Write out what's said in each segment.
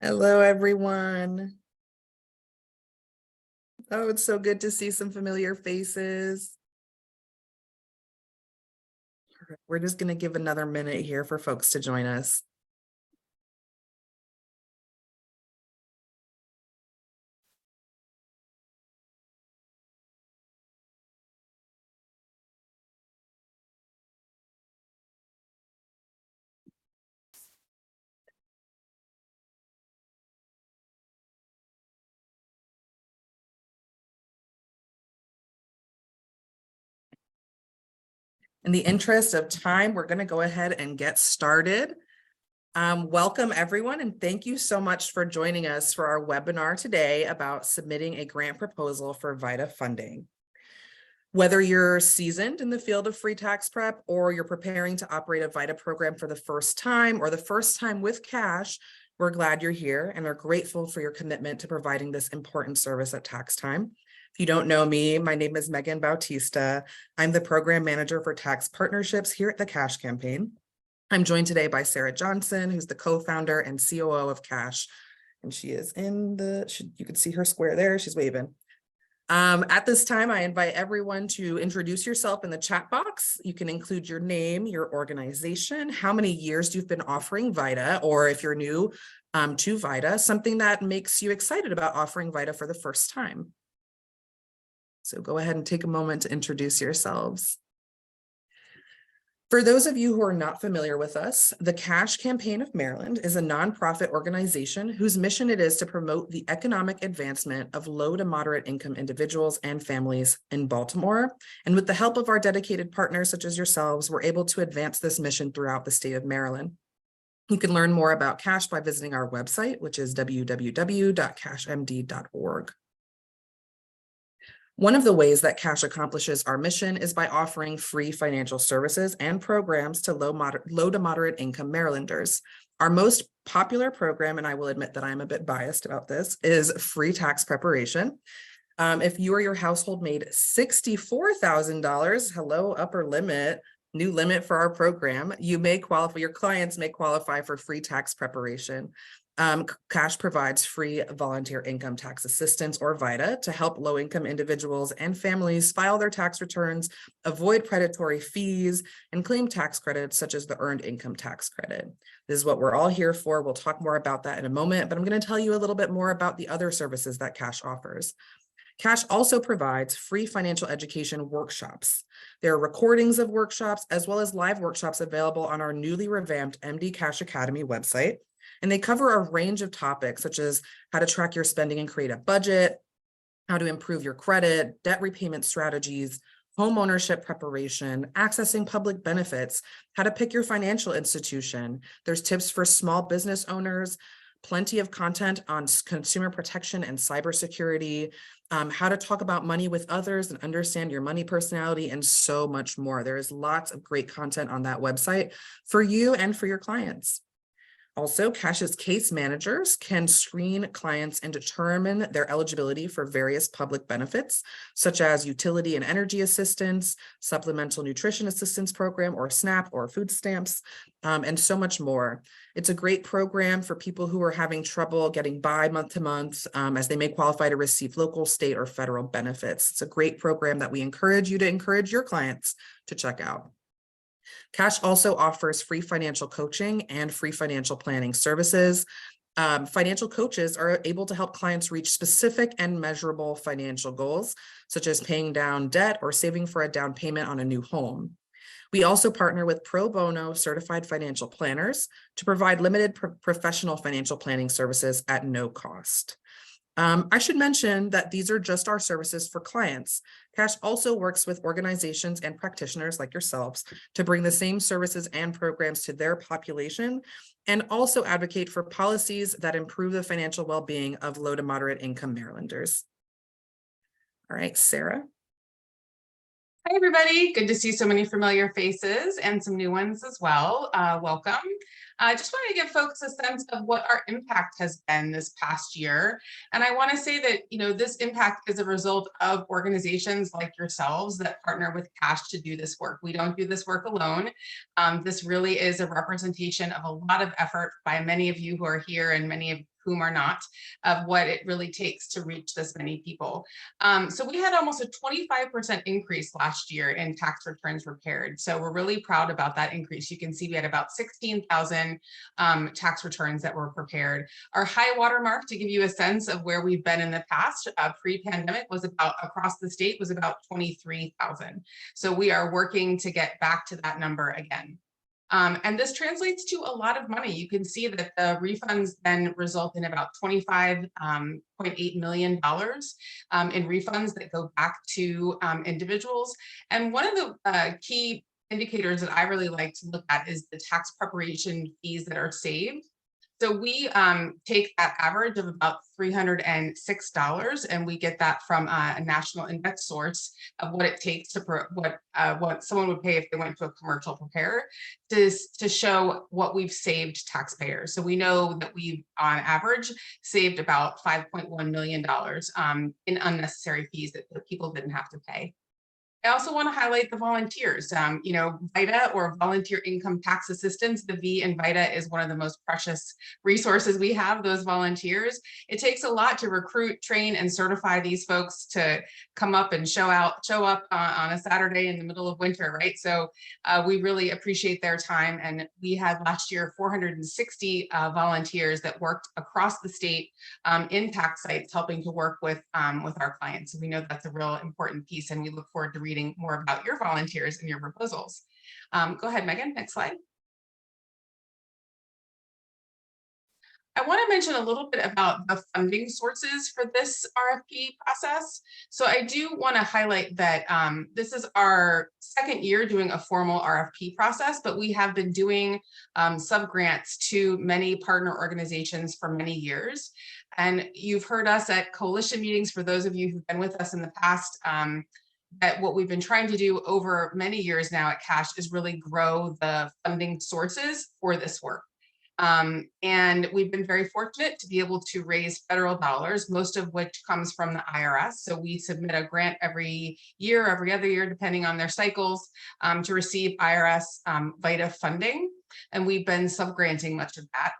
Hello, everyone. Oh, it's so good to see some familiar faces. We're just going to give another minute here for folks to join us. In the interest of time, we're going to go ahead and get started. Welcome, everyone, and thank you so much for joining us for our webinar today about submitting a grant proposal for VITA funding. Whether you're seasoned in the field of free tax prep or you're preparing to operate a VITA program for the first time or the first time with cash, we're glad you're here and are grateful for your commitment to providing this important service at tax time. If you don't know me, my name is Megan Bautista. I'm the program manager for tax partnerships here at the Cash Campaign. I'm joined today by Sarah Johnson, who's the co-founder and COO of Cash. And she is in you can see her square there, she's waving. At this time, I invite everyone to introduce yourself in the chat box. You can include your name, your organization, how many years you've been offering VITA, or if you're new to VITA, something that makes you excited about offering VITA for the first time. So go ahead and take a moment to introduce yourselves. For those of you who are not familiar with us, the Cash Campaign of Maryland is a nonprofit organization whose mission it is to promote the economic advancement of low to moderate income individuals and families in Baltimore. And with the help of our dedicated partners such as yourselves, we're able to advance this mission throughout the state of Maryland. You can learn more about Cash by visiting our website, which is www.cashmd.org. One of the ways that Cash accomplishes our mission is by offering free financial services and programs to low to moderate income Marylanders. Our most popular program, and I will admit that I'm a bit biased about this, is free tax preparation. If you or your household made $64,000, hello, upper limit, new limit for our program, you may qualify, your clients may qualify for free tax preparation. Cash provides free volunteer income tax assistance, or VITA, to help low-income individuals and families file their tax returns, avoid predatory fees, and claim tax credits such as the Earned Income Tax Credit. This is what we're all here for. We'll talk more about that in a moment, but I'm going to tell you a little bit more about the other services that Cash offers. Cash also provides free financial education workshops. There are recordings of workshops as well as live workshops available on our newly revamped MD Cash Academy website. And they cover a range of topics such as how to track your spending and create a budget, how to improve your credit, debt repayment strategies, home ownership preparation, accessing public benefits, how to pick your financial institution. There's tips for small business owners, plenty of content on consumer protection and cybersecurity, how to talk about money with others and understand your money personality, and so much more. There is lots of great content on that website for you and for your clients. Also, Cash's case managers can screen clients and determine their eligibility for various public benefits, such as utility and energy assistance, supplemental nutrition assistance program, or SNAP, or food stamps, and so much more. It's a great program for people who are having trouble getting by month to month, as they may qualify to receive local, state, or federal benefits. It's a great program that we encourage you to encourage your clients to check out. Cash also offers free financial coaching and free financial planning services. Financial coaches are able to help clients reach specific and measurable financial goals, such as paying down debt or saving for a down payment on a new home. We also partner with pro bono certified financial planners to provide limited professional financial planning services at no cost. I should mention that these are just our services for clients. Cash also works with organizations and practitioners like yourselves to bring the same services and programs to their population, and also advocate for policies that improve the financial well-being of low to moderate income Marylanders. All right, Sarah. Hi, everybody. Good to see so many familiar faces and some new ones as well. Welcome. I just wanted to give folks a sense of what our impact has been this past year. And I want to say that, this impact is a result of organizations like yourselves that partner with Cash to do this work. We don't do this work alone. This really is a representation of a lot of effort by many of you who are here and many of whom are not, of what it really takes to reach this many people. So we had almost a 25% increase last year in tax returns prepared. So we're really proud about that increase. You can see we had about 16,000 tax returns that were prepared. Our high watermark, to give you a sense of where we've been in the past, pre-pandemic, was about, across the state, was about 23,000. So we are working to get back to that number again. And this translates to a lot of money. You can see that the refunds then result in about $25.8 million in refunds that go back to individuals. And one of the key indicators that I really like to look at is the tax preparation fees that are saved. So we take that average of about $306, and we get that from a national index source of what it takes to what someone would pay if they went to a commercial preparer to show what we've saved taxpayers. So we know that we've on average saved about $5.1 million in unnecessary fees that people didn't have to pay. I also want to highlight the volunteers. VITA, or Volunteer Income Tax Assistance, the V in VITA is one of the most precious resources we have, those volunteers. It takes a lot to recruit, train, and certify these folks to come up and show up on a Saturday in the middle of winter, right? So we really appreciate their time. And we had last year 460 volunteers that worked across the state in tax sites, helping to work with our clients. So we know that's a real important piece, and we look forward to reading more about your volunteers and your proposals. Go ahead, Megan, next slide. I want to mention a little bit about the funding sources for this RFP process. So I do want to highlight that this is our second year doing a formal RFP process, but we have been doing subgrants to many partner organizations for many years. And you've heard us at coalition meetings, for those of you who've been with us in the past, that what we've been trying to do over many years now at CASH is really grow the funding sources for this work. And we've been very fortunate to be able to raise federal dollars, most of which comes from the IRS. So we submit a grant every year, every other year, depending on their cycles, to receive IRS VITA funding. And we've been subgranting much of that.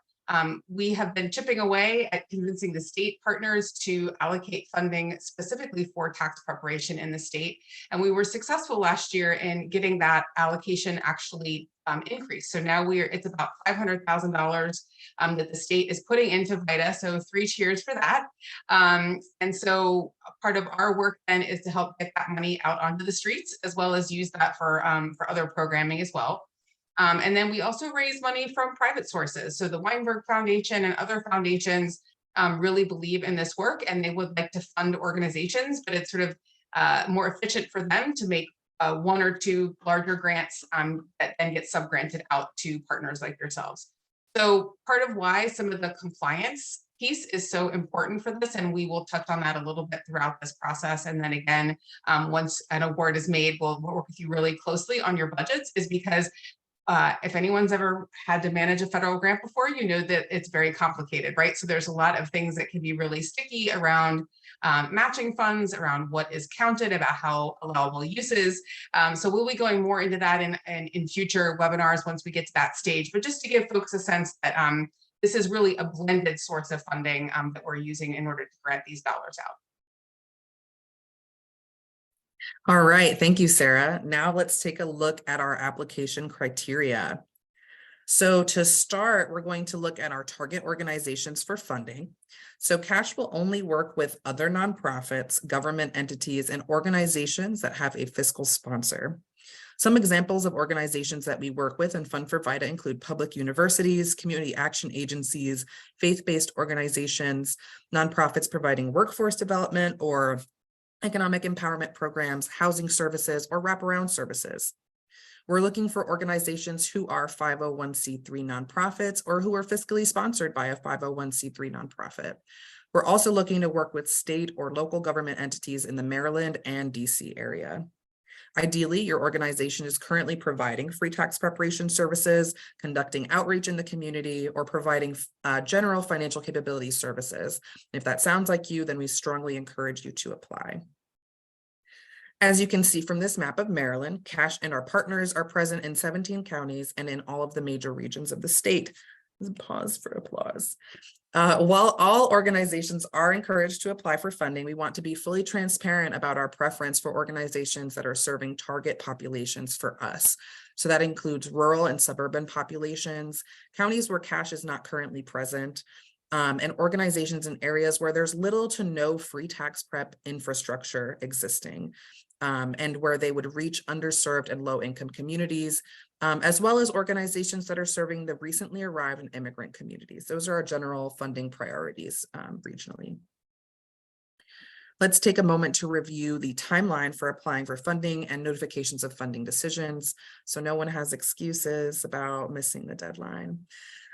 We have been chipping away at convincing the state partners to allocate funding specifically for tax preparation in the state. And we were successful last year in getting that allocation actually increased. So now it's about $500,000 that the state is putting into VITA. So 3 cheers for that. And so part of our work then is to help get that money out onto the streets, as well as use that for other programming as well. And then we also raise money from private sources. So the Weinberg Foundation and other foundations really believe in this work, and they would like to fund organizations, but it's sort of more efficient for them to make 1 or 2 larger grants that then get subgranted out to partners like yourselves. So part of why some of the compliance piece is so important for this, and we will touch on that a little bit throughout this process. And then again, once an award is made, we'll work with you really closely on your budgets, is because if anyone's ever had to manage a federal grant before, you know that it's very complicated, right? So there's a lot of things that can be really sticky around matching funds, around what is counted, about how allowable use is. So we'll be going more into that in future webinars once we get to that stage. But just to give folks a sense that this is really a blended source of funding that we're using in order to grant these dollars out. All right, thank you, Sarah. Now let's take a look at our application criteria. So to start, we're going to look at our target organizations for funding. So CASH will only work with other nonprofits, government entities, and organizations that have a fiscal sponsor. Some examples of organizations that we work with and fund for VITA include public universities, community action agencies, faith-based organizations, nonprofits providing workforce development or economic empowerment programs, housing services, or wraparound services. We're looking for organizations who are 501c3 nonprofits or who are fiscally sponsored by a 501c3 nonprofit. We're also looking to work with state or local government entities in the Maryland and DC area. Ideally, your organization is currently providing free tax preparation services, conducting outreach in the community, or providing general financial capability services. If that sounds like you, then we strongly encourage you to apply. As you can see from this map of Maryland, CASH and our partners are present in 17 counties and in all of the major regions of the state. Pause for applause. While all organizations are encouraged to apply for funding, we want to be fully transparent about our preference for organizations that are serving target populations for us. So that includes rural and suburban populations, counties where cash is not currently present, and organizations in areas where there's little to no free tax prep infrastructure existing, and where they would reach underserved and low-income communities, as well as organizations that are serving the recently arrived and immigrant communities. Those are our general funding priorities regionally. Let's take a moment to review the timeline for applying for funding and notifications of funding decisions, so no one has excuses about missing the deadline.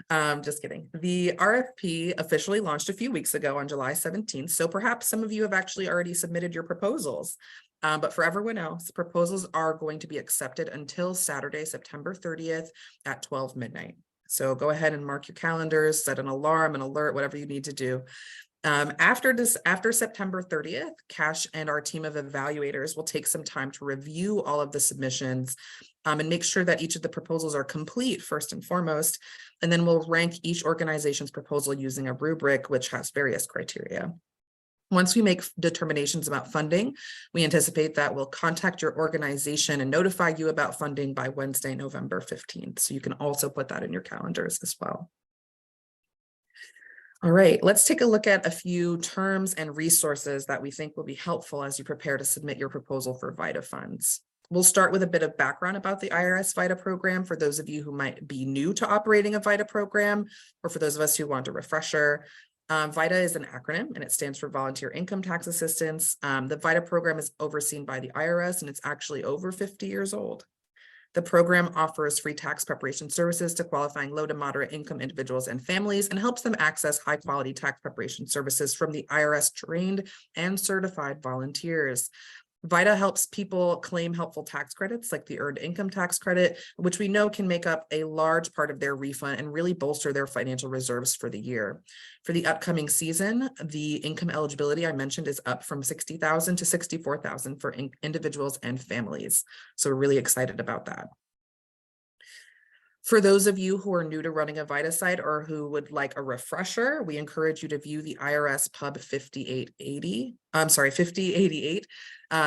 Just kidding. The RFP officially launched a few weeks ago on July 17th, so perhaps some of you have actually already submitted your proposals. But for everyone else, proposals are going to be accepted until Saturday, September 30th at 12 midnight. So go ahead and mark your calendars, set an alarm, an alert, whatever you need to do. After September 30th, Cash and our team of evaluators will take some time to review all of the submissions and make sure that each of the proposals are complete first and foremost. And then we'll rank each organization's proposal using a rubric, which has various criteria. Once we make determinations about funding, we anticipate that we'll contact your organization and notify you about funding by Wednesday, November 15th. So you can also put that in your calendars as well. All right, let's take a look at a few terms and resources that we think will be helpful as you prepare to submit your proposal for VITA funds. We'll start with a bit of background about the IRS VITA program for those of you who might be new to operating a VITA program, or for those of us who want a refresher. VITA is an acronym and it stands for Volunteer Income Tax Assistance. The VITA program is overseen by the IRS and it's actually over 50 years old. The program offers free tax preparation services to qualifying low to moderate income individuals and families and helps them access high quality tax preparation services from the IRS trained and certified volunteers. VITA helps people claim helpful tax credits like the earned income tax credit, which we know can make up a large part of their refund and really bolster their financial reserves for the year. For the upcoming season, the income eligibility I mentioned is up from $60,000 to $64,000 for individuals and families. So we're really excited about that. For those of you who are new to running a VITA site or who would like a refresher, we encourage you to view the IRS Pub 5088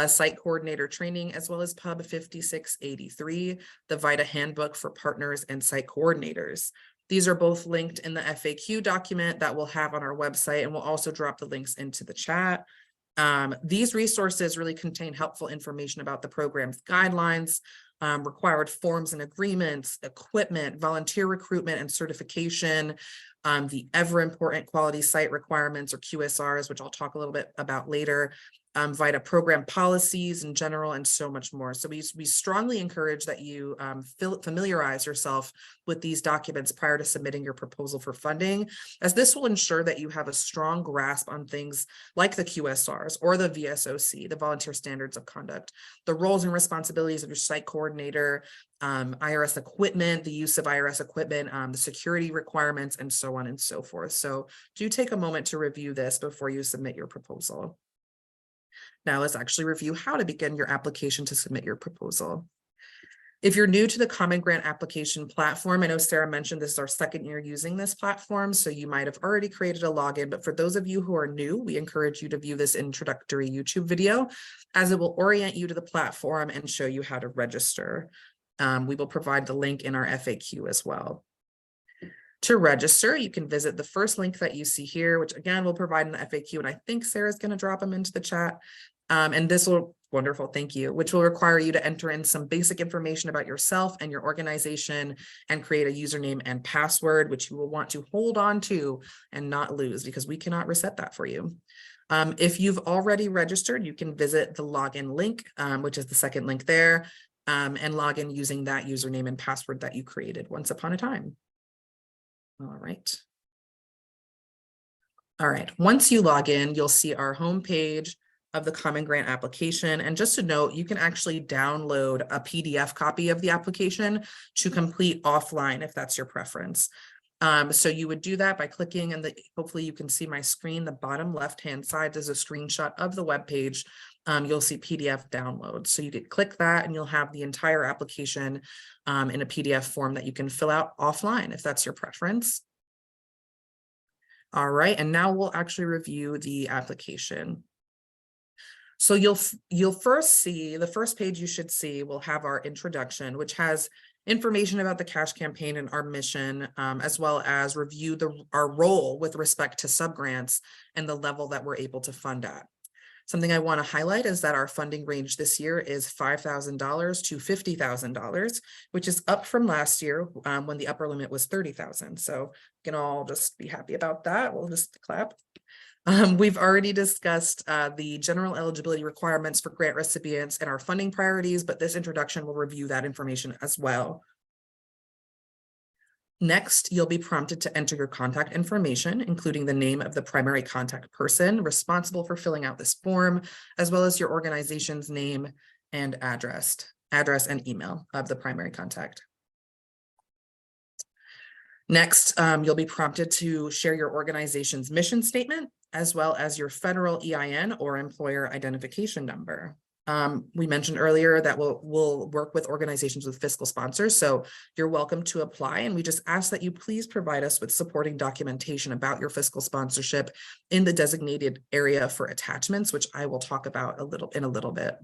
site coordinator training, as well as Pub 5683, the VITA handbook for partners and site coordinators. These are both linked in the FAQ document that we'll have on our website, and we'll also drop the links into the chat. These resources really contain helpful information about the program's guidelines, required forms and agreements, equipment, volunteer recruitment and certification, the ever important quality site requirements or QSRs, which I'll talk a little bit about later, VITA program policies in general, and so much more. So we strongly encourage that you familiarize yourself with these documents prior to submitting your proposal for funding, as this will ensure that you have a strong grasp on things like the QSRs or the VSOC, the Volunteer Standards of Conduct, the roles and responsibilities of your site coordinator, IRS equipment, the use of IRS equipment, the security requirements, and so on and so forth. So do take a moment to review this before you submit your proposal. Now let's actually review how to begin your application to submit your proposal. If you're new to the Common Grant application platform, I know Sarah mentioned this is our second year using this platform, so you might have already created a login, but for those of you who are new, we encourage you to view this introductory YouTube video, as it will orient you to the platform and show you how to register. We will provide the link in our FAQ as well. To register, you can visit the first link that you see here, which again, we'll provide in the FAQ, and I think Sarah's going to drop them into the chat. And this will, wonderful, thank you, which will require you to enter in some basic information about yourself and your organization and create a username and password, which you will want to hold on to and not lose, because we cannot reset that for you. If you've already registered, you can visit the login link, which is the second link there, and log in using that username and password that you created once upon a time. All right. All right, once you log in, you'll see our homepage of the Common Grant application. And just to note, you can actually download a PDF copy of the application to complete offline if that's your preference. So you would do that by clicking, and hopefully you can see my screen, the bottom left-hand side is a screenshot of the web page. You'll see PDF download. So you could click that and you'll have the entire application in a PDF form that you can fill out offline if that's your preference. All right, and now we'll actually review the application. So you'll first see, the first page you should see will have our introduction, which has information about the cash campaign and our mission, as well as review our role with respect to subgrants and the level that we're able to fund at. Something I want to highlight is that our funding range this year is $5,000 to $50,000, which is up from last year when the upper limit was $30,000. So we can all just be happy about that. We'll just clap. We've already discussed the general eligibility requirements for grant recipients and our funding priorities, but this introduction will review that information as well. Next, you'll be prompted to enter your contact information, including the name of the primary contact person responsible for filling out this form, as well as your organization's name and address and email of the primary contact. Next, you'll be prompted to share your organization's mission statement, as well as your federal EIN or employer identification number. We mentioned earlier that we'll work with organizations with fiscal sponsors, so you're welcome to apply, and we just ask that you please provide us with supporting documentation about your fiscal sponsorship in the designated area for attachments, which I will talk about in a little bit.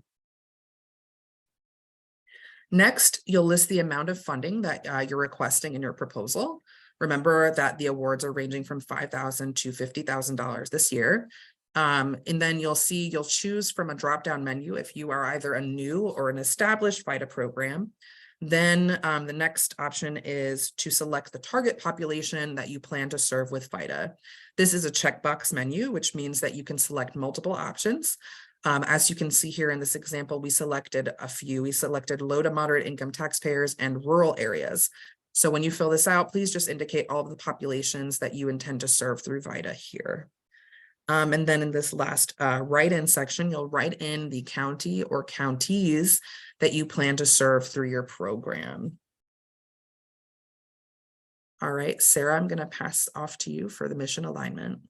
Next, you'll list the amount of funding that you're requesting in your proposal. Remember that the awards are ranging from $5,000 to $50,000 this year. And then you'll choose from a drop-down menu if you are either a new or an established VITA program. Then the next option is to select the target population that you plan to serve with VITA. This is a checkbox menu, which means that you can select multiple options. As you can see here in this example, we selected a few. We selected low to moderate income taxpayers and rural areas. So when you fill this out, please just indicate all of the populations that you intend to serve through VITA here. And then in this last write-in section, you'll write in the county or counties that you plan to serve through your program. All right, Sarah, I'm going to pass off to you for the mission alignment.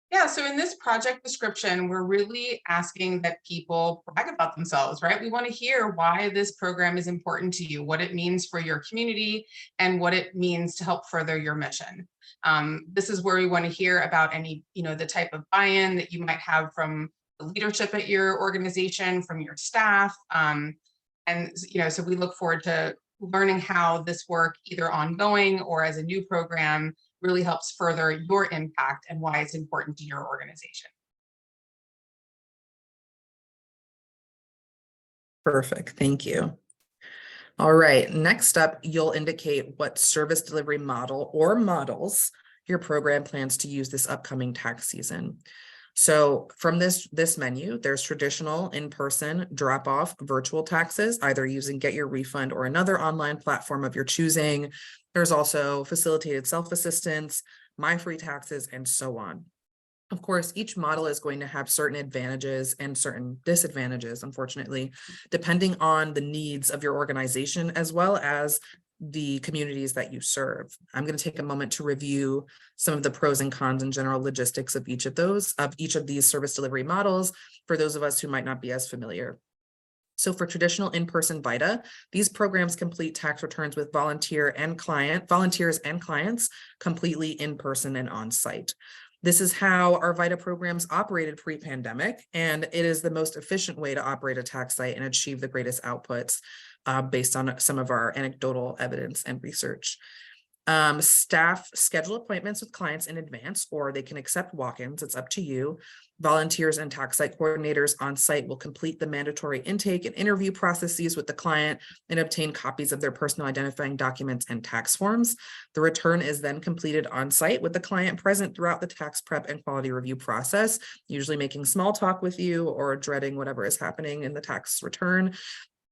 Yeah, so in this project description, we're really asking that people brag about themselves, right? We want to hear why this program is important to you, what it means for your community, and what it means to help further your mission. This is where we want to hear about any, the type of buy-in that you might have from the leadership at your organization, from your staff. So we look forward to learning how this work, either ongoing or as a new program, really helps further your impact and why it's important to your organization. Perfect, thank you. All right, next up, you'll indicate what service delivery model or models your program plans to use this upcoming tax season. So from this menu, there's traditional in-person drop-off virtual taxes, either using Get Your Refund or another online platform of your choosing. There's also facilitated self-assistance, My Free Taxes, and so on. Of course, each model is going to have certain advantages and certain disadvantages, unfortunately, depending on the needs of your organization as well as the communities that you serve. I'm going to take a moment to review some of the pros and cons and general logistics of each of these service delivery models for those of us who might not be as familiar. So for traditional in-person VITA, these programs complete tax returns with volunteers and clients completely in person and on site. This is how our VITA programs operated pre-pandemic, and it is the most efficient way to operate a tax site and achieve the greatest outputs based on some of our anecdotal evidence and research. Staff schedule appointments with clients in advance, or they can accept walk-ins. It's up to you. Volunteers and tax site coordinators on site will complete the mandatory intake and interview processes with the client and obtain copies of their personal identifying documents and tax forms. The return is then completed on site with the client present throughout the tax prep and quality review process, usually making small talk with you or dreading whatever is happening in the tax return.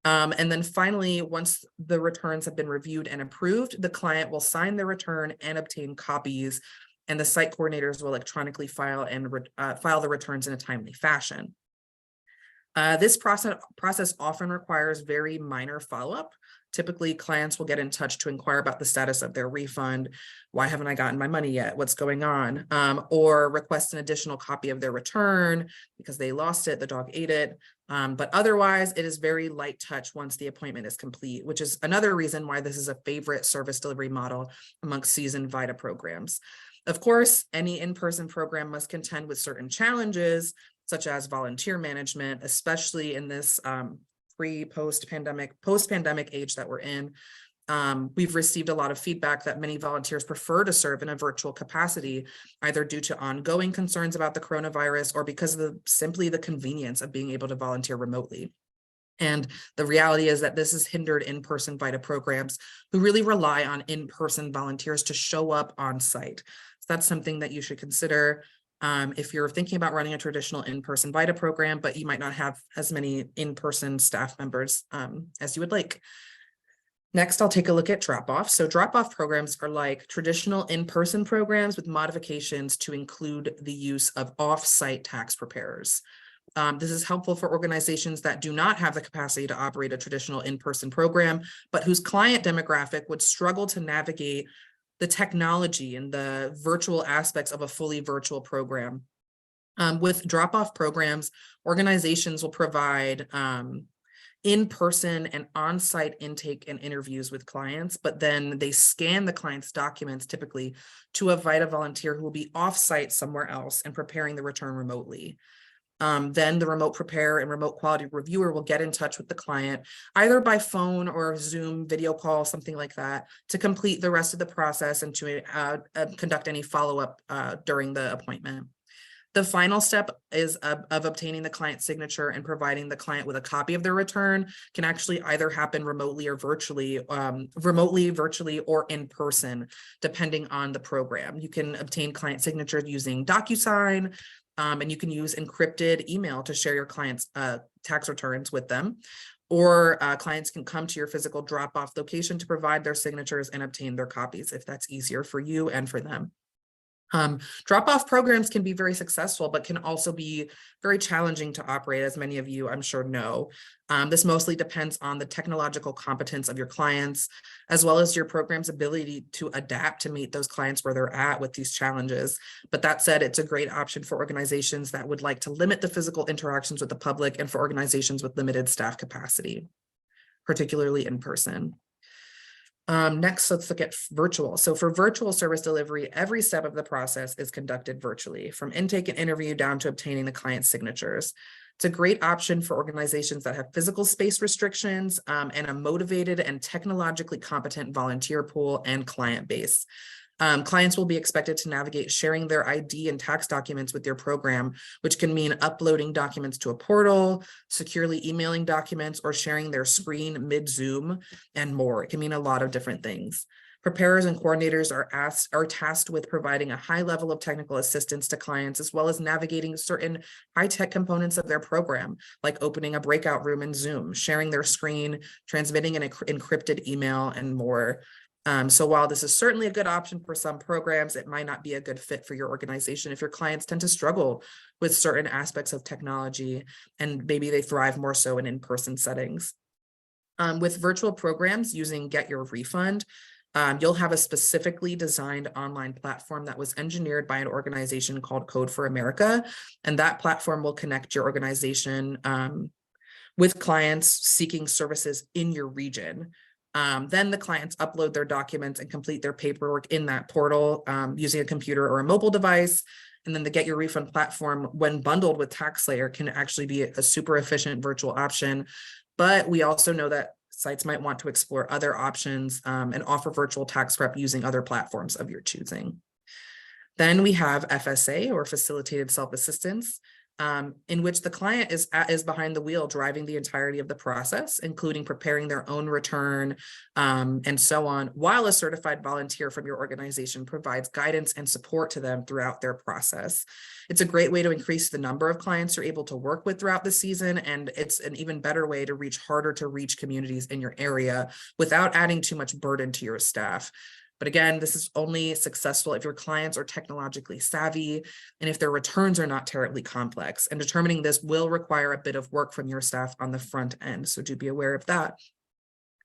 And then finally, once the returns have been reviewed and approved, the client will sign the return and obtain copies, and the site coordinators will electronically file the returns in a timely fashion. This process often requires very minor follow-up. Typically, clients will get in touch to inquire about the status of their refund. Why haven't I gotten my money yet? What's going on? Or request an additional copy of their return because they lost it, the dog ate it. But otherwise, it is very light touch once the appointment is complete, which is another reason why this is a favorite service delivery model amongst seasoned VITA programs. Of course, any in-person program must contend with certain challenges, such as volunteer management, especially in this post-pandemic age that we're in. We've received a lot of feedback that many volunteers prefer to serve in a virtual capacity, either due to ongoing concerns about the coronavirus or because of simply the convenience of being able to volunteer remotely. And the reality is that this has hindered in-person VITA programs who really rely on in-person volunteers to show up on site. So that's something that you should consider if you're thinking about running a traditional in-person VITA program, but you might not have as many in-person staff members as you would like. Next, I'll take a look at drop-off. So drop-off programs are like traditional in-person programs with modifications to include the use of off-site tax preparers. This is helpful for organizations that do not have the capacity to operate a traditional in-person program, but whose client demographic would struggle to navigate the technology and the virtual aspects of a fully virtual program. With drop-off programs, organizations will provide in-person and on-site intake and interviews with clients, but then they scan the client's documents typically to a VITA volunteer who will be off-site somewhere else and preparing the return remotely. Then the remote preparer and remote quality reviewer will get in touch with the client, either by phone or Zoom video call, something like that, to complete the rest of the process and to conduct any follow-up during the appointment. The final step is of obtaining the client signature and providing the client with a copy of their return can actually either happen remotely or virtually, virtually, or in person, depending on the program. You can obtain client signatures using DocuSign, and you can use encrypted email to share your client's tax returns with them. Or clients can come to your physical drop-off location to provide their signatures and obtain their copies if that's easier for you and for them. Drop-off programs can be very successful, but can also be very challenging to operate, as many of you I'm sure know. This mostly depends on the technological competence of your clients, as well as your program's ability to adapt to meet those clients where they're at with these challenges. But that said, it's a great option for organizations that would like to limit the physical interactions with the public and for organizations with limited staff capacity, particularly in person. Next, let's look at virtual. So for virtual service delivery, every step of the process is conducted virtually, from intake and interview down to obtaining the client signatures. It's a great option for organizations that have physical space restrictions and a motivated and technologically competent volunteer pool and client base. Clients will be expected to navigate sharing their ID and tax documents with your program, which can mean uploading documents to a portal, securely emailing documents, or sharing their screen mid-Zoom, and more. It can mean a lot of different things. Preparers and coordinators are tasked with providing a high level of technical assistance to clients, as well as navigating certain high-tech components of their program, like opening a breakout room in Zoom, sharing their screen, transmitting an encrypted email, and more. So while this is certainly a good option for some programs, it might not be a good fit for your organization if your clients tend to struggle with certain aspects of technology and maybe they thrive more so in in-person settings. With virtual programs using Get Your Refund, you'll have a specifically designed online platform that was engineered by an organization called Code for America, and that platform will connect your organization with clients seeking services in your region. Then the clients upload their documents and complete their paperwork in that portal using a computer or a mobile device. And then the Get Your Refund platform, when bundled with TaxSlayer, can actually be a super efficient virtual option. But we also know that sites might want to explore other options and offer virtual tax prep using other platforms of your choosing. Then we have FSA, or Facilitated Self-Assistance, in which the client is behind the wheel driving the entirety of the process, including preparing their own return and so on, while a certified volunteer from your organization provides guidance and support to them throughout their process. It's a great way to increase the number of clients you're able to work with throughout the season, and it's an even better way to reach harder to reach communities in your area without adding too much burden to your staff. But again, this is only successful if your clients are technologically savvy and if their returns are not terribly complex. And determining this will require a bit of work from your staff on the front end, so do be aware of that.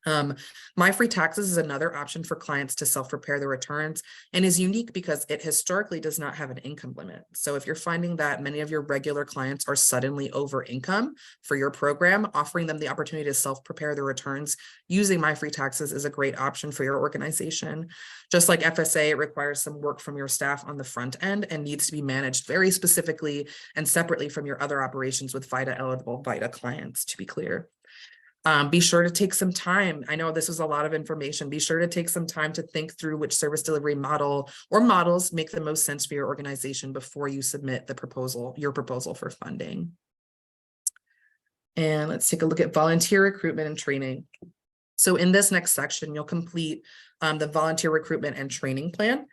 My Free Taxes is another option for clients to self-prepare their returns and is unique because it historically does not have an income limit. So if you're finding that many of your regular clients are suddenly over income for your program, offering them the opportunity to self-prepare their returns using My Free Taxes is a great option for your organization. Just like FSA, it requires some work from your staff on the front end and needs to be managed very specifically and separately from your other operations with VITA eligible VITA clients, to be clear. Be sure to take some time. I know this was a lot of information. Be sure to take some time to think through which service delivery model or models make the most sense for your organization before you submit your proposal for funding. And let's take a look at volunteer recruitment and training. So in this next section, you'll complete the volunteer recruitment and training plan.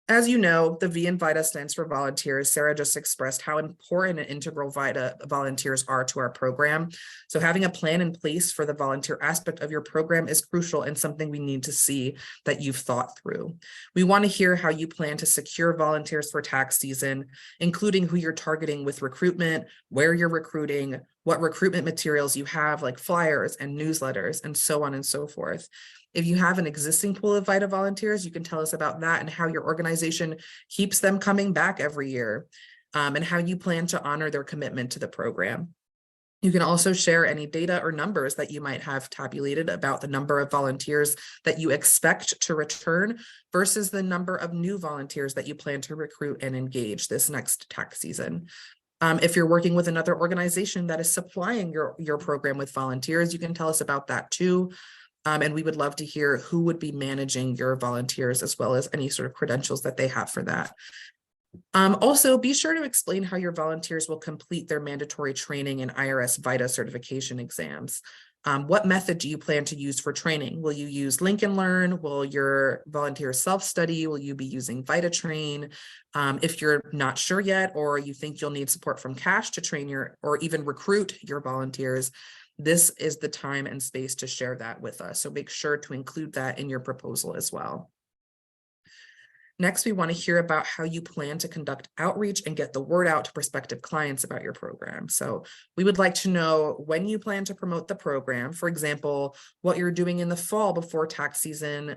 As you know, the V in VITA stands for volunteers. Sarah just expressed how important and integral VITA volunteers are to our program. So having a plan in place for the volunteer aspect of your program is crucial and something we need to see that you've thought through. We want to hear how you plan to secure volunteers for tax season, including who you're targeting with recruitment, where you're recruiting, what recruitment materials you have, like flyers and newsletters, and so on and so forth. If you have an existing pool of VITA volunteers, you can tell us about that and how your organization keeps them coming back every year, and how you plan to honor their commitment to the program. You can also share any data or numbers that you might have tabulated about the number of volunteers that you expect to return versus the number of new volunteers that you plan to recruit and engage this next tax season. If you're working with another organization that is supplying your program with volunteers, you can tell us about that too. And we would love to hear who would be managing your volunteers as well as any sort of credentials that they have for that. Also, be sure to explain how your volunteers will complete their mandatory training and IRS VITA certification exams. What method do you plan to use for training? Will you use Link and Learn? Will your volunteers self-study? Will you be using VITA Train? If you're not sure yet, or you think you'll need support from Cash to train or even recruit your volunteers, this is the time and space to share that with us. So make sure to include that in your proposal as well. Next, we want to hear about how you plan to conduct outreach and get the word out to prospective clients about your program. So we would like to know when you plan to promote the program. For example, what you're doing in the fall before tax season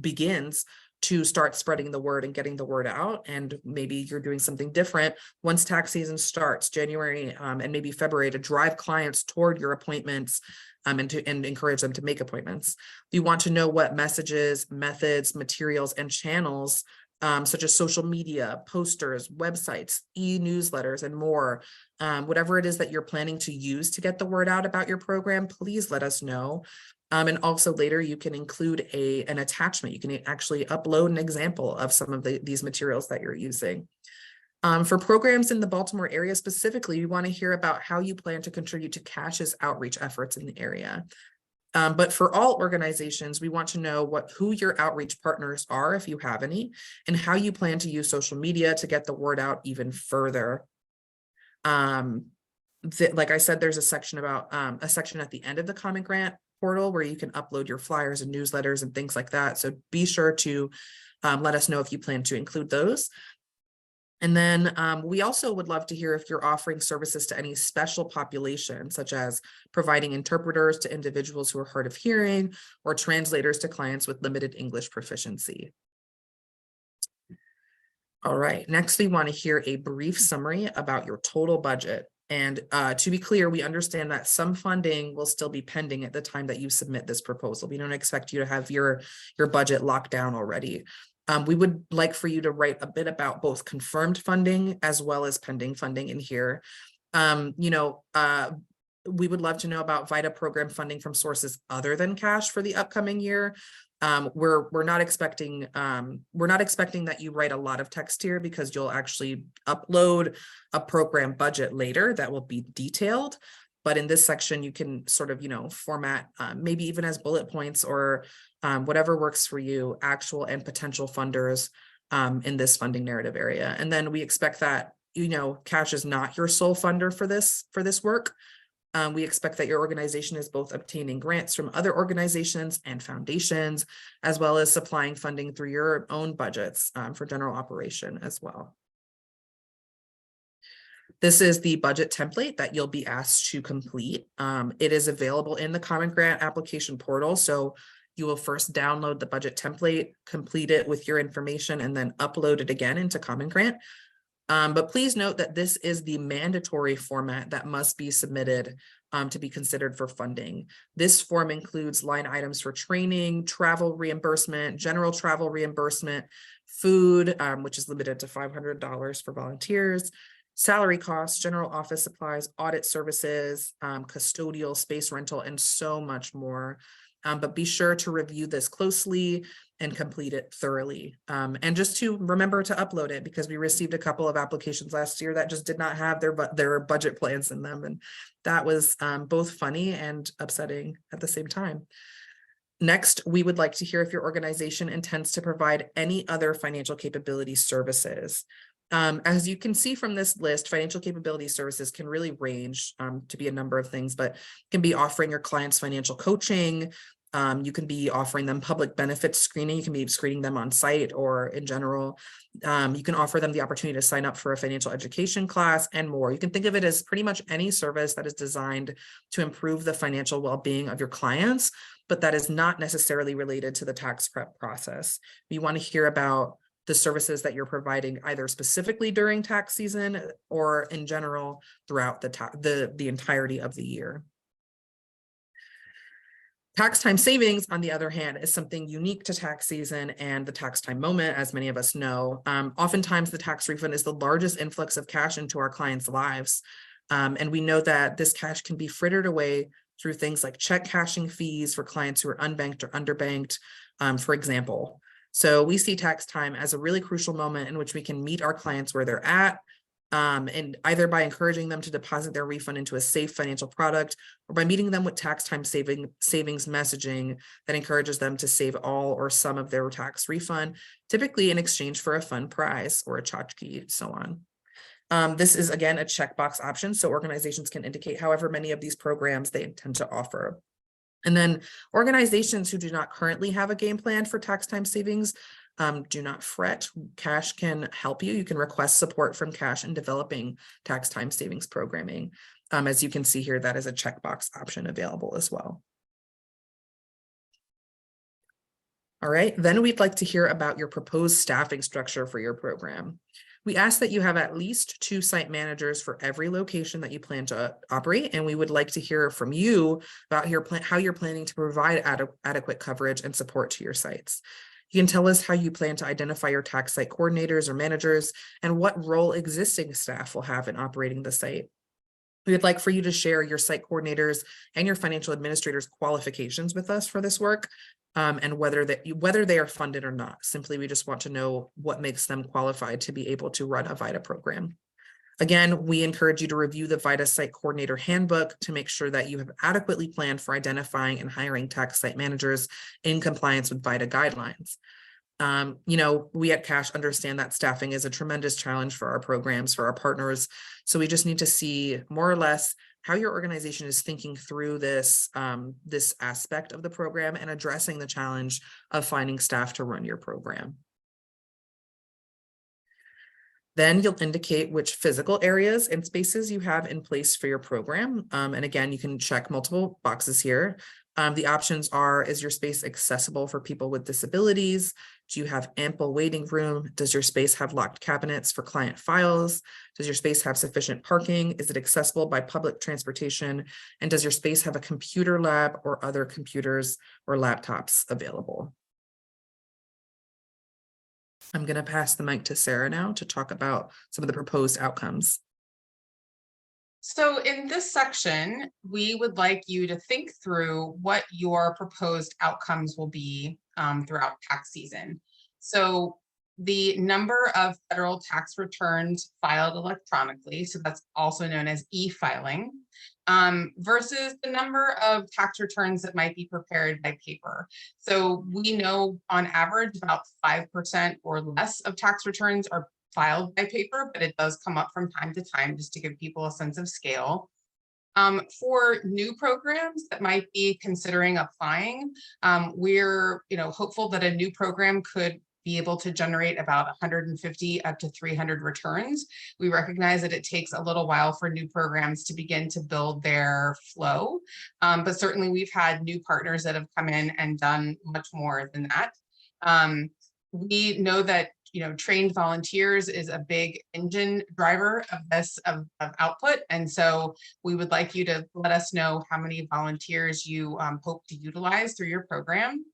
begins to start spreading the word and getting the word out. And maybe you're doing something different once tax season starts, January and maybe February, to drive clients toward your appointments and encourage them to make appointments. You want to know what messages, methods, materials, and channels such as social media, posters, websites, e-newsletters, and more. Whatever it is that you're planning to use to get the word out about your program, please let us know. And also later you can include an attachment. You can actually upload an example of some of these materials that you're using. For programs in the Baltimore area specifically, we want to hear about how you plan to contribute to Cash's outreach efforts in the area. But for all organizations, we want to know who your outreach partners are, if you have any, and how you plan to use social media to get the word out even further. Like I said, there's a section about a section at the end of the Common Grant portal where you can upload your flyers and newsletters and things like that. So be sure to let us know if you plan to include those. And then we also would love to hear if you're offering services to any special population, such as providing interpreters to individuals who are hard of hearing or translators to clients with limited English proficiency. All right, next we want to hear a brief summary about your total budget. And to be clear, we understand that some funding will still be pending at the time that you submit this proposal. We don't expect you to have your budget locked down already. We would like for you to write a bit about both confirmed funding as well as pending funding in here. We would love to know about VITA program funding from sources other than Cash for the upcoming year. We're not expecting that you write a lot of text here because you'll actually upload a program budget later that will be detailed. But in this section, you can sort of, format maybe even as bullet points or whatever works for you, actual and potential funders in this funding narrative area. And then we expect that, Cash is not your sole funder for this work. We expect that your organization is both obtaining grants from other organizations and foundations, as well as supplying funding through your own budgets for general operation as well. This is the budget template that you'll be asked to complete. It is available in the Common Grant application portal. So you will first download the budget template, complete it with your information, and then upload it again into Common Grant. But please note that this is the mandatory format that must be submitted to be considered for funding. This form includes line items for training, travel reimbursement, general travel reimbursement, food, which is limited to $500 for volunteers, salary costs, general office supplies, audit services, custodial, space rental, and so much more. But be sure to review this closely and complete it thoroughly. And just to remember to upload it, because we received a couple of applications last year that just did not have their budget plans in them. And that was both funny and upsetting at the same time. Next, we would like to hear if your organization intends to provide any other financial capability services. As you can see from this list, financial capability services can really range to be a number of things, but can be offering your clients financial coaching. You can be offering them public benefits screening. You can be screening them on site or in general. You can offer them the opportunity to sign up for a financial education class and more. You can think of it as pretty much any service that is designed to improve the financial well-being of your clients, but that is not necessarily related to the tax prep process. We want to hear about the services that you're providing either specifically during tax season or in general throughout the entirety of the year. Tax time savings, on the other hand, is something unique to tax season and the tax time moment, as many of us know. Oftentimes, the tax refund is the largest influx of cash into our clients' lives. And we know that this cash can be frittered away through things like check cashing fees for clients who are unbanked or underbanked, for example. So we see tax time as a really crucial moment in which we can meet our clients where they're at, and either by encouraging them to deposit their refund into a safe financial product, or by meeting them with tax time savings messaging that encourages them to save all or some of their tax refund, typically in exchange for a fun prize or a tchotchke, so on. This is, again, a checkbox option, so organizations can indicate however many of these programs they intend to offer. And then organizations who do not currently have a game plan for tax time savings, do not fret. Cash can help you. You can request support from Cash in developing tax time savings programming. As you can see here, that is a checkbox option available as well. All right, then we'd like to hear about your proposed staffing structure for your program. We ask that you have at least 2 site managers for every location that you plan to operate, and we would like to hear from you about how you're planning to provide adequate coverage and support to your sites. You can tell us how you plan to identify your tax site coordinators or managers and what role existing staff will have in operating the site. We would like for you to share your site coordinators and your financial administrators' qualifications with us for this work, and whether they are funded or not. Simply, we just want to know what makes them qualified to be able to run a VITA program. Again, we encourage you to review the VITA Site Coordinator Handbook to make sure that you have adequately planned for identifying and hiring tax site managers in compliance with VITA guidelines. We at Cash understand that staffing is a tremendous challenge for our programs, for our partners. So we just need to see more or less how your organization is thinking through this aspect of the program and addressing the challenge of finding staff to run your program. Then you'll indicate which physical areas and spaces you have in place for your program. And again, you can check multiple boxes here. The options are, is your space accessible for people with disabilities? Do you have ample waiting room? Does your space have locked cabinets for client files? Does your space have sufficient parking? Is it accessible by public transportation? And does your space have a computer lab or other computers or laptops available? I'm going to pass the mic to Sarah now to talk about some of the proposed outcomes. So in this section, we would like you to think through what your proposed outcomes will be throughout tax season. So the number of federal tax returns filed electronically, so that's also known as e-filing, versus the number of tax returns that might be prepared by paper. So we know on average about 5% or less of tax returns are filed by paper, but it does come up from time to time just to give people a sense of scale. For new programs that might be considering applying, we're hopeful that a new program could be able to generate about 150 up to 300 returns. We recognize that it takes a little while for new programs to begin to build their flow, but certainly we've had new partners that have come in and done much more than that. We know that trained volunteers is a big engine driver of this of output, and so we would like you to let us know how many volunteers you hope to utilize through your program.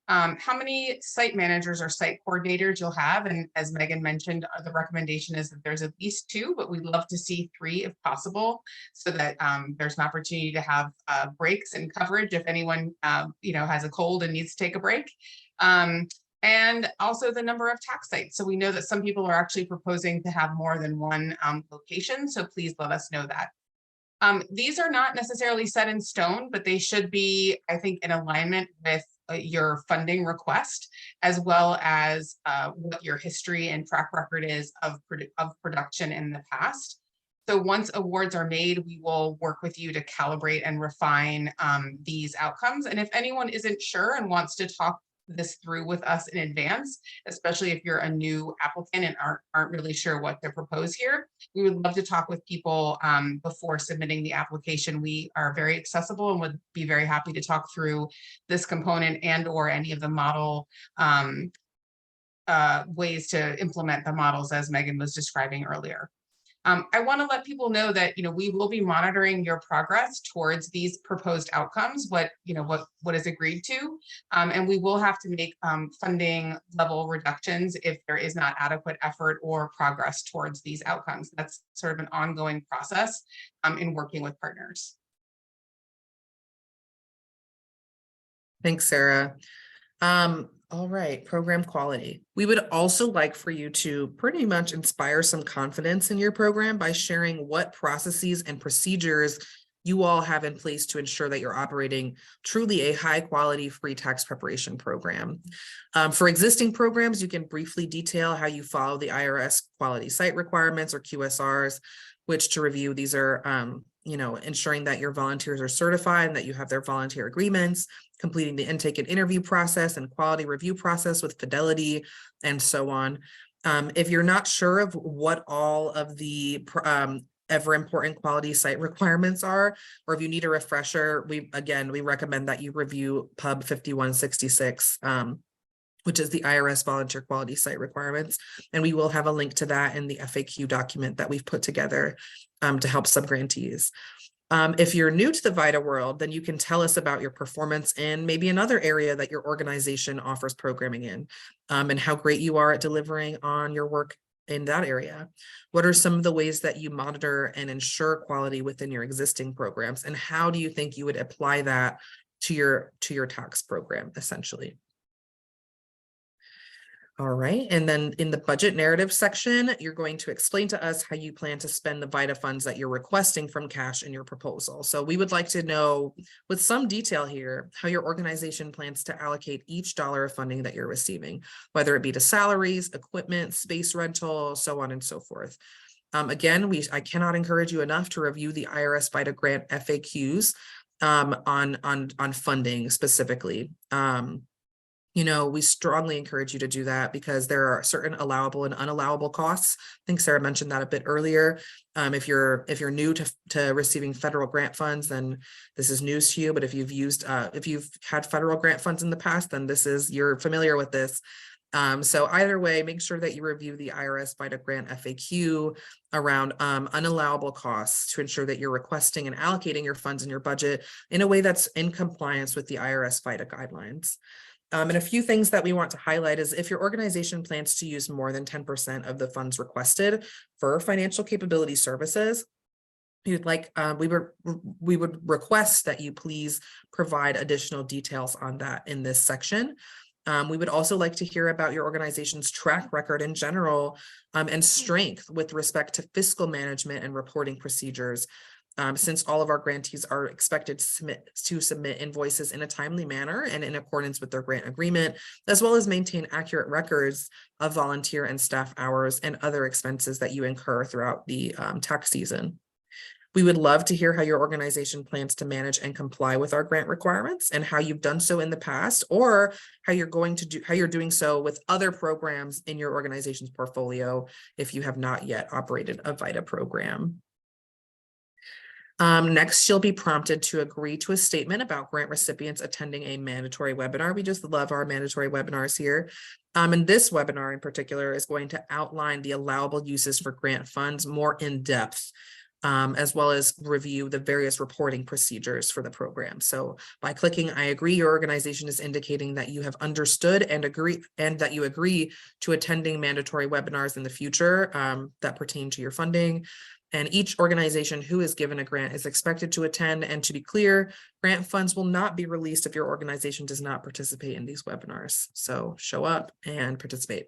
How many site managers or site coordinators you'll have, and as Megan mentioned, the recommendation is that there's at least 2, but we'd love to see 3 if possible, so that there's an opportunity to have breaks and coverage if anyone has a cold and needs to take a break. And also the number of tax sites. So we know that some people are actually proposing to have more than one location, so please let us know that. These are not necessarily set in stone, but they should be, I think, in alignment with your funding request, as well as what your history and track record is of production in the past. So once awards are made, we will work with you to calibrate and refine these outcomes. And if anyone isn't sure and wants to talk this through with us in advance, especially if you're a new applicant and aren't really sure what to propose here, we would love to talk with people before submitting the application. We are very accessible and would be very happy to talk through this component and or any of the model ways to implement the models as Megan was describing earlier. I want to let people know that we will be monitoring your progress towards these proposed outcomes, what is agreed to, and we will have to make funding level reductions if there is not adequate effort or progress towards these outcomes. That's sort of an ongoing process in working with partners. Thanks, Sarah. All right, program quality. We would also like for you to pretty much inspire some confidence in your program by sharing what processes and procedures you all have in place to ensure that you're operating truly a high quality free tax preparation program. For existing programs, you can briefly detail how you follow the IRS quality site requirements or QSRs, which to review, these are ensuring that your volunteers are certified and that you have their volunteer agreements, completing the intake and interview process and quality review process with fidelity, and so on. If you're not sure of what all of the ever important quality site requirements are, or if you need a refresher, we recommend that you review Pub 5166, which is the IRS volunteer quality site requirements. And we will have a link to that in the FAQ document that we've put together to help subgrantees. If you're new to the VITA world, then you can tell us about your performance in maybe another area that your organization offers programming in, and how great you are at delivering on your work in that area. What are some of the ways that you monitor and ensure quality within your existing programs? And how do you think you would apply that to your tax program, essentially? All right, and then in the budget narrative section, you're going to explain to us how you plan to spend the VITA funds that you're requesting from cash in your proposal. So we would like to know with some detail here how your organization plans to allocate each dollar of funding that you're receiving, whether it be to salaries, equipment, space rental, so on and so forth. Again, I cannot encourage you enough to review the IRS VITA grant FAQs on funding specifically. We strongly encourage you to do that because there are certain allowable and unallowable costs. I think Sarah mentioned that a bit earlier. If you're new to receiving federal grant funds, then this is news to you. But if you've had federal grant funds in the past, then you're familiar with this. So either way, make sure that you review the IRS VITA grant FAQ around unallowable costs to ensure that you're requesting and allocating your funds in your budget in a way that's in compliance with the IRS VITA guidelines. And a few things that we want to highlight is if your organization plans to use more than 10% of the funds requested for financial capability services, we would request that you please provide additional details on that in this section. We would also like to hear about your organization's track record in general and strength with respect to fiscal management and reporting procedures. Since all of our grantees are expected to submit invoices in a timely manner and in accordance with their grant agreement, as well as maintain accurate records of volunteer and staff hours and other expenses that you incur throughout the tax season. We would love to hear how your organization plans to manage and comply with our grant requirements and how you've done so in the past, or how you're doing so with other programs in your organization's portfolio if you have not yet operated a VITA program. Next, you'll be prompted to agree to a statement about grant recipients attending a mandatory webinar. We just love our mandatory webinars here. And this webinar in particular is going to outline the allowable uses for grant funds more in depth, as well as review the various reporting procedures for the program. So by clicking I agree, your organization is indicating that you have understood and that you agree to attending mandatory webinars in the future that pertain to your funding. And each organization who is given a grant is expected to attend. And to be clear, grant funds will not be released if your organization does not participate in these webinars. So show up and participate.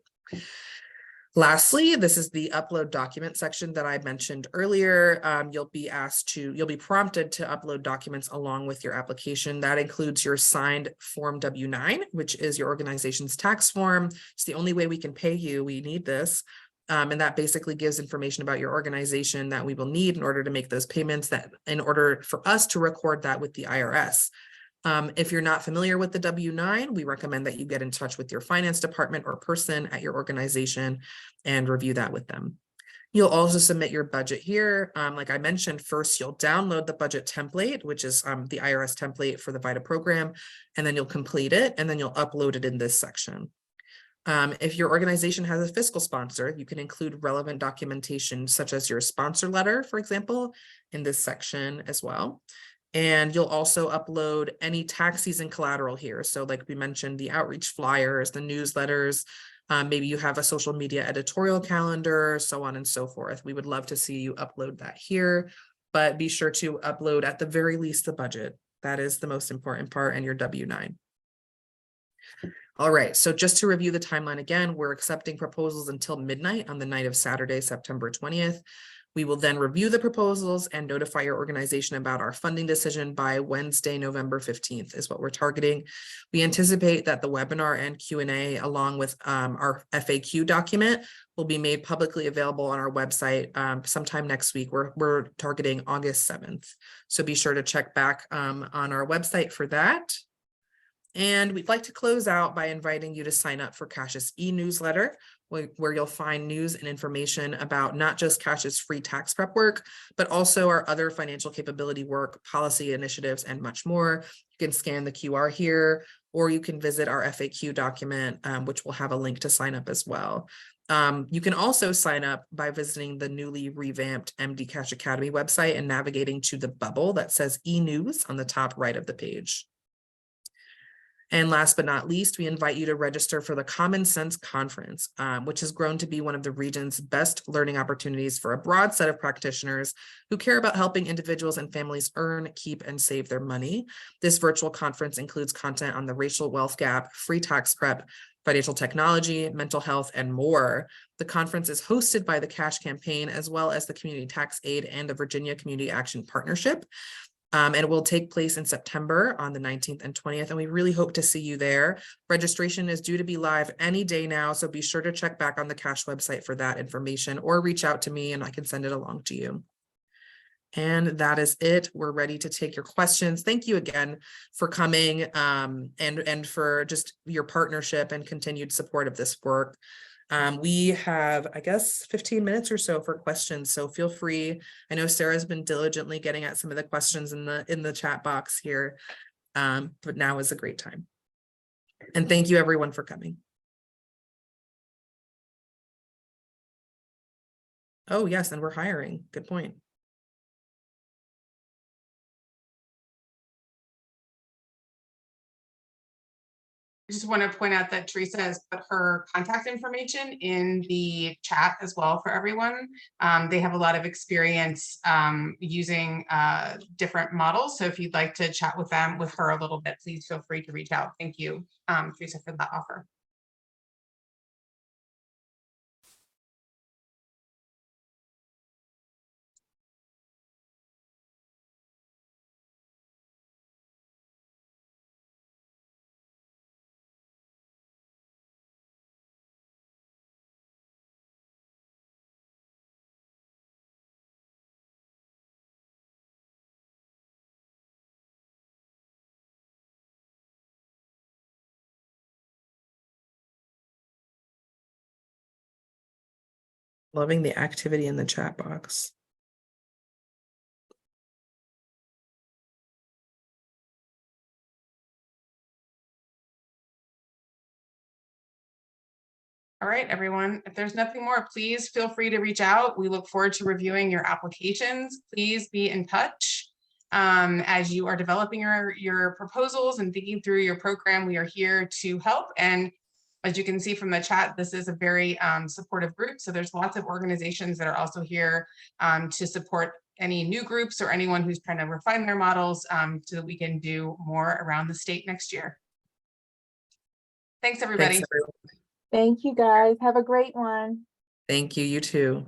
Lastly, this is the upload document section that I mentioned earlier. You'll be prompted to upload documents along with your application. That includes your signed Form W-9, which is your organization's tax form. It's the only way we can pay you. We need this. And that basically gives information about your organization that we will need in order to make those payments, that in order for us to record that with the IRS. If you're not familiar with the W-9, we recommend that you get in touch with your finance department or person at your organization and review that with them. You'll also submit your budget here. Like I mentioned, first you'll download the budget template, which is the IRS template for the VITA program, and then you'll complete it, and then you'll upload it in this section. If your organization has a fiscal sponsor, you can include relevant documentation such as your sponsor letter, for example, in this section as well. And you'll also upload any tax season collateral here. So like we mentioned, the outreach flyers, the newsletters, maybe you have a social media editorial calendar, so on and so forth. We would love to see you upload that here, but be sure to upload at the very least the budget. That is the most important part, and your W-9. All right, so just to review the timeline again, we're accepting proposals until midnight on the night of Saturday, September 20th. We will then review the proposals and notify your organization about our funding decision by Wednesday, November 15th is what we're targeting. We anticipate that the webinar and Q&A along with our FAQ document will be made publicly available on our website sometime next week. We're targeting August 7th. So be sure to check back on our website for that. And we'd like to close out by inviting you to sign up for Cash's e-newsletter, where you'll find news and information about not just Cash's free tax prep work, but also our other financial capability work, policy initiatives, and much more. You can scan the QR here, or you can visit our FAQ document, which will have a link to sign up as well. You can also sign up by visiting the newly revamped MD Cash Academy website and navigating to the bubble that says e-news on the top right of the page. And last but not least, we invite you to register for the Common Sense Conference, which has grown to be one of the region's best learning opportunities for a broad set of practitioners who care about helping individuals and families earn, keep, and save their money. This virtual conference includes content on the racial wealth gap, free tax prep, financial technology, mental health, and more. The conference is hosted by the Cash Campaign, as well as the Community Tax Aid and the Virginia Community Action Partnership. And it will take place in September on the 19th and 20th, and we really hope to see you there. Registration is due to be live any day now, so be sure to check back on the Cash website for that information, or reach out to me and I can send it along to you. And that is it. We're ready to take your questions. Thank you again for coming and for just your partnership and continued support of this work. We have, I guess, 15 minutes or so for questions, so feel free. I know Sarah's been diligently getting at some of the questions in the chat box here, but now is a great time. And thank you everyone for coming. Oh yes, and we're hiring. Good point. I just want to point out that Teresa has put her contact information in the chat as well for everyone. They have a lot of experience using different models. So if you'd like to chat with her a little bit, please feel free to reach out. Thank you, Teresa, for that offer. Loving the activity in the chat box. All right, everyone, if there's nothing more, please feel free to reach out. We look forward to reviewing your applications. Please be in touch. As you are developing your proposals and thinking through your program, we are here to help. And as you can see from the chat, this is a very supportive group. So there's lots of organizations that are also here to support any new groups or anyone who's trying to refine their models so that we can do more around the state next year. Thanks, everybody. Thanks, everyone. Thank you, guys. Have a great one. Thank you. You too.